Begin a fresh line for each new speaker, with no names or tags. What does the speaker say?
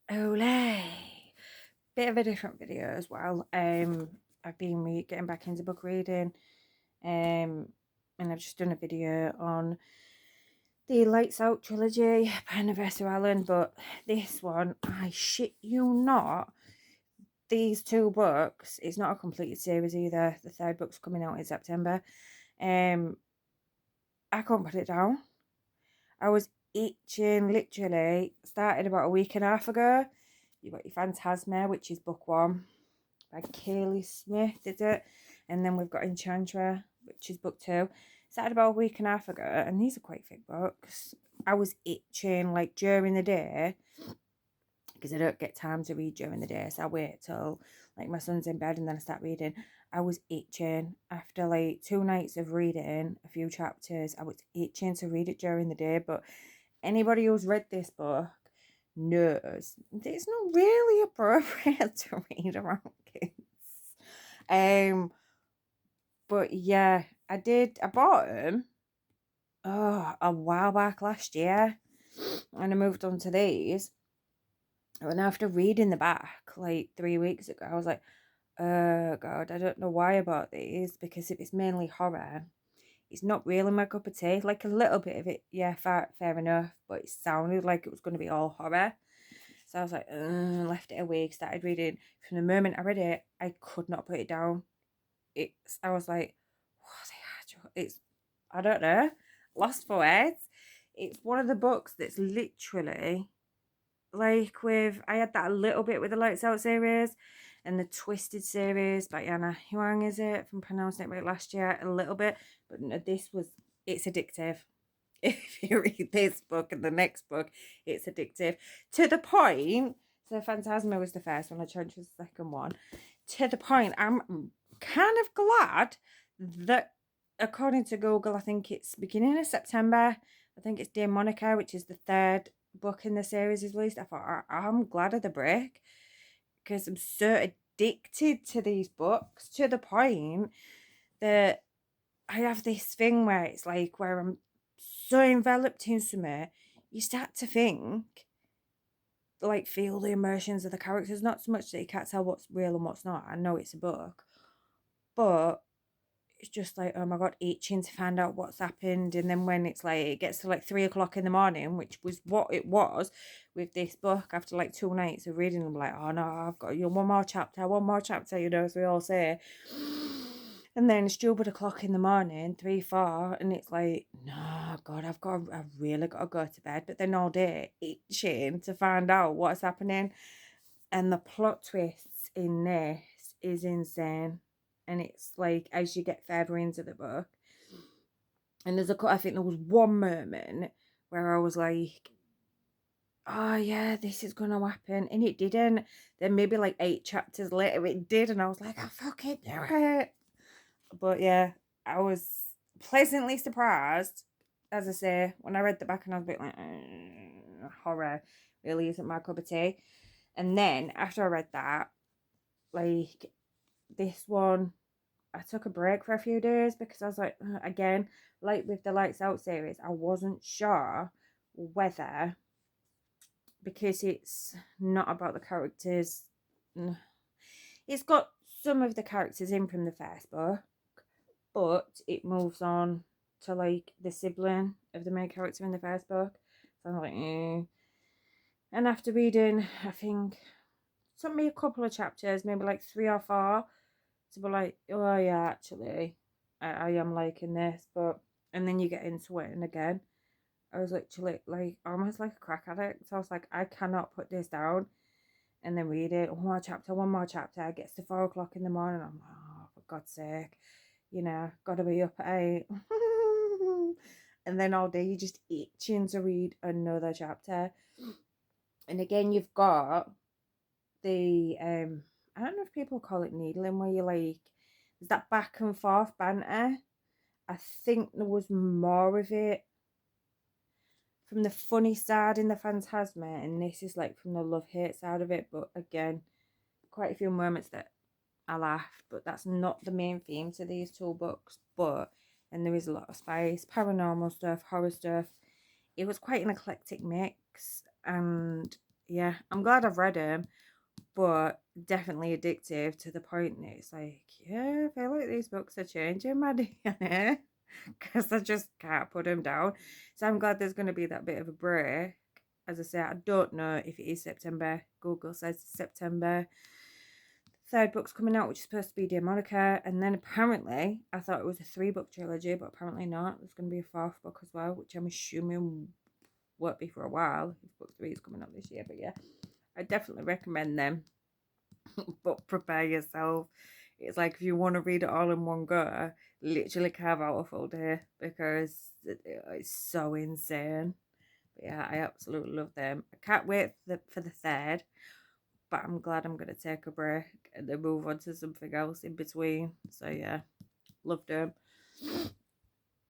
Olay! Bit of a different video as well. I've been getting back into book reading, and I've just done a video on the Lights Out trilogy, Phantasma Island, but this one, I shit you not, these two books, it's not a completed series either. The third book's coming out in September. Um, I couldn't put it down. I was itching, literally, started about a week and a half ago. You've got your Phantasma, which is book one by Kaylee Smith, is it? And then we've got Enchantra, which is book two. Started about a week and a half ago, and these are quite thick books. I was itching, like, during the day, because I don't get time to read during the day, so I wait till, like, my son's in bed and then I start reading. I was itching after, like, 2 nights of reading a few chapters. I was itching to read it during the day, but anybody who's read this book knows that it's not really appropriate to read around kids. But yeah, I bought them a while back last year, and I moved on to these. And after reading the back like 3 weeks ago, I was like, oh god, I don't know why I bought these, because if it's mainly horror, it's not really my cup of tea. Like a little bit of it, yeah, fair enough, but it sounded like it was going to be all horror. So I was like, left it a week, started reading. From the moment I read it, I could not put it down. I was like, it's, I don't know, lost for words. It's one of the books that's literally like I had that a little bit with the Lights Out series and the Twisted series by Anna Huang, is it, from pronouncing it right last year, a little bit, but no, it's addictive. If you read this book and the next book, it's addictive to the point. So Phantasma was the first one, I chose the second one. To the point, I'm kind of glad that, according to Google, I think it's beginning of September. I think it's Dear Monica, which is the third book in the series, is released. I thought, I'm glad of the break, because I'm so addicted to these books to the point that I have this thing where it's like, where I'm so enveloped in something, you start to think, like, feel the emotions of the characters. Not so much that you can't tell what's real and what's not. I know it's a book, but it's just like, oh my god, itching to find out what's happened. And then when it's like, it gets to like 3 o'clock in the morning, which was what it was with this book, after like 2 nights of reading, I'm like, oh no, I've got, one more chapter, as we all say. And then it's stupid o'clock in the morning, 3, 4, and it's like, no, God, I really got to go to bed. But then all day itching to find out what's happening. And the plot twists in this is insane. And it's like, as you get further into the book, and I think there was one moment where I was like, oh yeah, this is gonna happen, and it didn't. Then maybe like 8 chapters later, it did, and I was like, I fucking knew it. But yeah, I was pleasantly surprised, as I say, when I read the back, and I was a bit like, horror really isn't my cup of tea. And then after I read that, like, this one, I took a break for a few days, because I was like, again, like with the Lights Out series, I wasn't sure whether, because it's not about the characters, it's got some of the characters in from the first book, but it moves on to like the sibling of the main character in the first book. So I'm like, eh. And after reading, I think it took me a couple of chapters, maybe like 3 or 4, to be like, oh yeah, actually, I am liking this. But and then you get into it, and again, I was literally like almost like a crack addict. So I was like, I cannot put this down. And then read it, one more chapter. It gets to 4 o'clock in the morning. I'm like, oh, for God's sake, gotta be up at 8. And then all day you're just itching to read another chapter. And again, you've got the I don't know if people call it needling, where you like, there's that back and forth banter. I think there was more of it from the funny side in the Phantasma, and this is like from the love-hate side of it. But again, quite a few moments that I laughed, but that's not the main theme to these two books. But, and there is a lot of spice, paranormal stuff, horror stuff. It was quite an eclectic mix, and yeah, I'm glad I've read them, but definitely addictive to the point that it's like, yeah, I feel like these books are changing my DNA because I just can't put them down. So I'm glad there's going to be that bit of a break. As I say, I don't know if it is September. Google says it's September. Third book's coming out, which is supposed to be Dear Monica, and then apparently I thought it was a 3-book trilogy, but apparently not. There's going to be a 4th book as well, which I'm assuming won't be for a while. If book 3 is coming out this year, but yeah, I definitely recommend them. But prepare yourself. It's like if you want to read it all in one go, literally carve out a full day because it's so insane. But yeah, I absolutely love them. I can't wait for the third, but I'm glad I'm going to take a break and then move on to something else in between. So yeah, loved them.